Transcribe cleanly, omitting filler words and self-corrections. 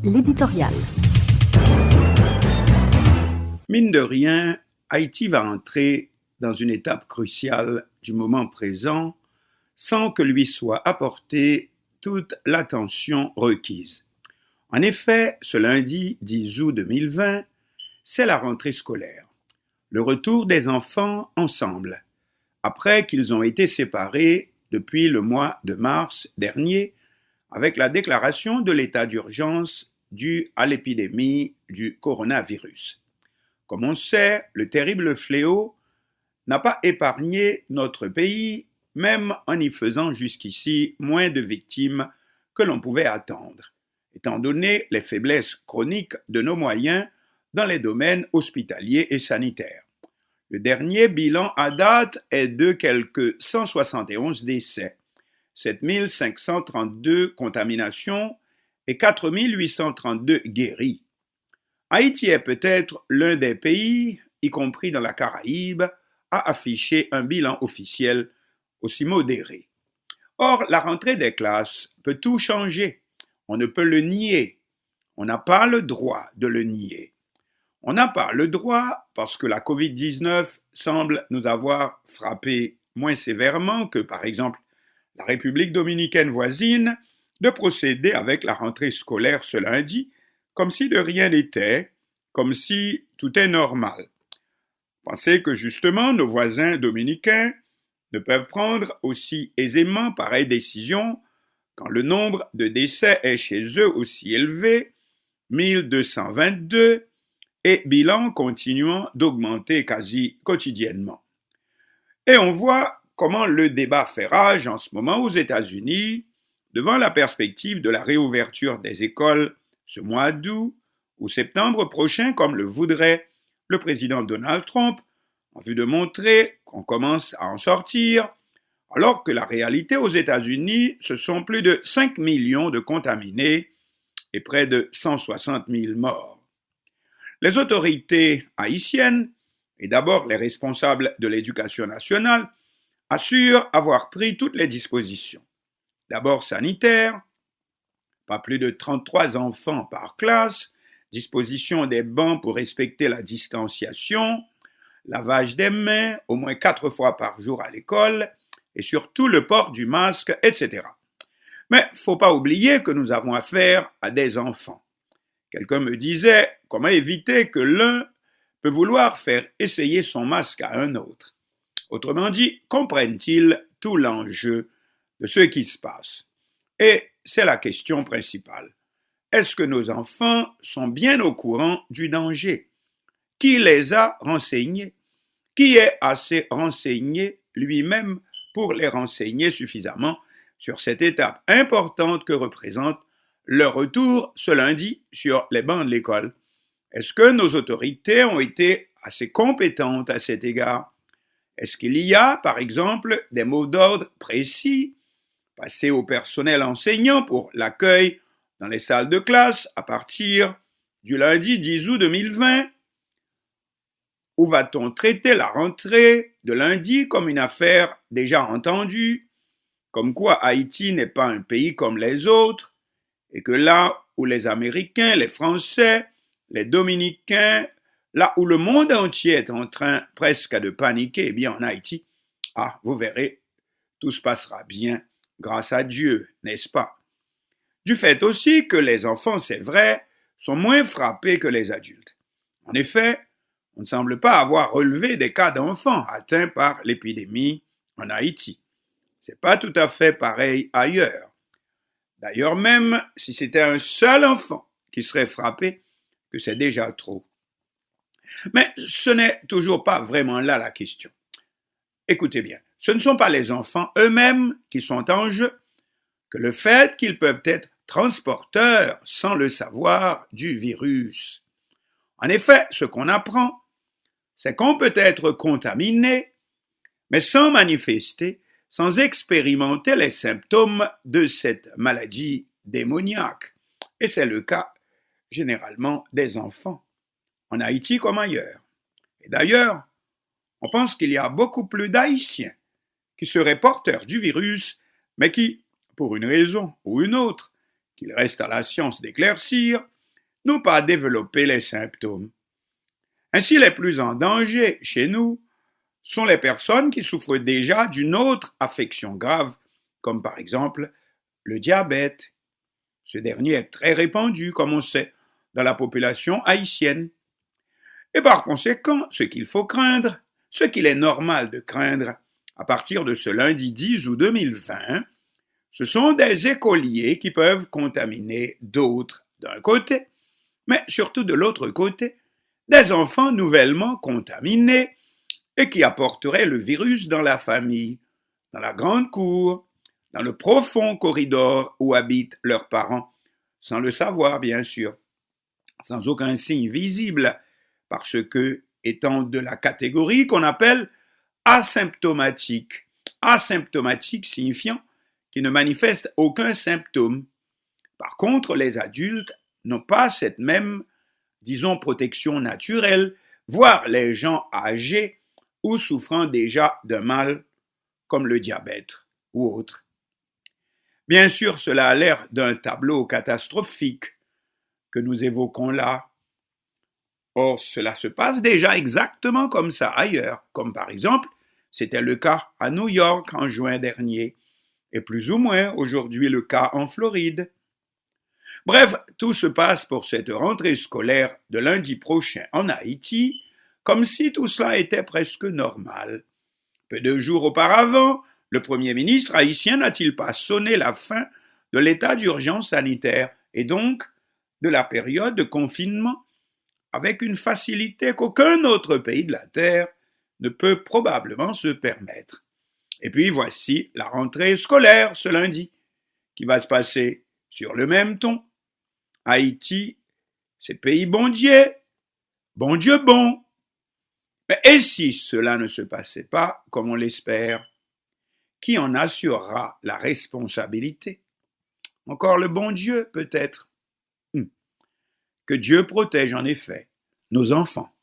L'éditorial. Mine de rien, Haïti va entrer dans une étape cruciale du moment présent sans que lui soit apportée toute l'attention requise. En effet, ce lundi 10 août 2020, c'est la rentrée scolaire, le retour des enfants ensemble, après qu'ils ont été séparés depuis le mois de mars dernier avec la déclaration de l'état d'urgence due à l'épidémie du coronavirus. Comme on sait, le terrible fléau n'a pas épargné notre pays, même en y faisant jusqu'ici moins de victimes que l'on pouvait attendre, étant donné les faiblesses chroniques de nos moyens dans les domaines hospitaliers et sanitaires. Le dernier bilan à date est de quelques 171 décès, 7 532 contaminations et 4 832 guéris. Haïti est peut-être l'un des pays, y compris dans la Caraïbe, à afficher un bilan officiel aussi modéré. Or, la rentrée des classes peut tout changer. On ne peut le nier. On n'a pas le droit de le nier. On n'a pas le droit parce que la COVID-19 semble nous avoir frappé moins sévèrement que, par exemple, la République dominicaine voisine, de procéder avec la rentrée scolaire ce lundi, comme si de rien n'était, comme si tout est normal. Pensez que justement nos voisins dominicains ne peuvent prendre aussi aisément pareille décision quand le nombre de décès est chez eux aussi élevé, 1222, et bilan continuant d'augmenter quasi quotidiennement. Et on voit comment le débat fait rage en ce moment aux États-Unis devant la perspective de la réouverture des écoles ce mois d'août ou septembre prochain, comme le voudrait le président Donald Trump, en vue de montrer qu'on commence à en sortir, alors que la réalité aux États-Unis, ce sont plus de 5 millions de contaminés et près de 160 000 morts. Les autorités haïtiennes, et d'abord les responsables de l'éducation nationale, assurent avoir pris toutes les dispositions. D'abord sanitaire, pas plus de 33 enfants par classe, disposition des bancs pour respecter la distanciation, lavage des mains au moins 4 fois par jour à l'école et surtout le port du masque, etc. Mais il ne faut pas oublier que nous avons affaire à des enfants. Quelqu'un me disait comment éviter que l'un peut vouloir faire essayer son masque à un autre. Autrement dit, comprennent-ils tout l'enjeu de ce qui se passe? Et c'est la question principale. Est-ce que nos enfants sont bien au courant du danger? Qui les a renseignés? Qui est assez renseigné lui-même pour les renseigner suffisamment sur cette étape importante que représente le retour ce lundi sur les bancs de l'école? Est-ce que nos autorités ont été assez compétentes à cet égard? Est-ce qu'il y a, par exemple, des mots d'ordre précis passés au personnel enseignant pour l'accueil dans les salles de classe à partir du lundi 10 août 2020? Ou va-t-on traiter la rentrée de lundi comme une affaire déjà entendue, comme quoi Haïti n'est pas un pays comme les autres, et que là où les Américains, les Français, les Dominicains, là où le monde entier est en train presque de paniquer, eh bien en Haïti, vous verrez, tout se passera bien grâce à Dieu, n'est-ce pas? Du fait aussi que les enfants, c'est vrai, sont moins frappés que les adultes. En effet, on ne semble pas avoir relevé des cas d'enfants atteints par l'épidémie en Haïti. C'est pas tout à fait pareil ailleurs. D'ailleurs, même si c'était un seul enfant qui serait frappé, que c'est déjà trop. Mais ce n'est toujours pas vraiment là la question. Écoutez bien, ce ne sont pas les enfants eux-mêmes qui sont en jeu, que le fait qu'ils peuvent être transporteurs, sans le savoir, du virus. En effet, ce qu'on apprend, c'est qu'on peut être contaminé, mais sans manifester, sans expérimenter les symptômes de cette maladie démoniaque. Et c'est le cas généralement des enfants, en Haïti comme ailleurs. Et d'ailleurs, on pense qu'il y a beaucoup plus d'Haïtiens qui seraient porteurs du virus, mais qui, pour une raison ou une autre, qu'il reste à la science d'éclaircir, n'ont pas développé les symptômes. Ainsi, les plus en danger chez nous sont les personnes qui souffrent déjà d'une autre affection grave, comme par exemple le diabète. Ce dernier est très répandu, comme on sait, dans la population haïtienne. Et par conséquent, ce qu'il faut craindre, ce qu'il est normal de craindre à partir de ce lundi 10 août 2020, ce sont des écoliers qui peuvent contaminer d'autres d'un côté, mais surtout de l'autre côté, des enfants nouvellement contaminés et qui apporteraient le virus dans la famille, dans la grande cour, dans le profond corridor où habitent leurs parents, sans le savoir bien sûr, sans aucun signe visible, parce que, étant de la catégorie qu'on appelle asymptomatique, asymptomatique signifiant qui ne manifeste aucun symptôme. Par contre, les adultes n'ont pas cette même, disons, protection naturelle, voire les gens âgés ou souffrant déjà d'un mal comme le diabète ou autre. Bien sûr, cela a l'air d'un tableau catastrophique que nous évoquons là. Or, cela se passe déjà exactement comme ça ailleurs, comme par exemple, c'était le cas à New York en juin dernier, et plus ou moins aujourd'hui le cas en Floride. Bref, tout se passe pour cette rentrée scolaire de lundi prochain en Haïti, comme si tout cela était presque normal. Peu de jours auparavant, le Premier ministre haïtien n'a-t-il pas sonné la fin de l'état d'urgence sanitaire et donc de la période de confinement avec une facilité qu'aucun autre pays de la Terre ne peut probablement se permettre. Et puis voici la rentrée scolaire ce lundi, qui va se passer sur le même ton. Haïti, c'est pays bon Dieu bon. Mais et si cela ne se passait pas comme on l'espère, qui en assurera la responsabilité? Encore le bon Dieu, peut-être. Que Dieu protège en effet nos enfants.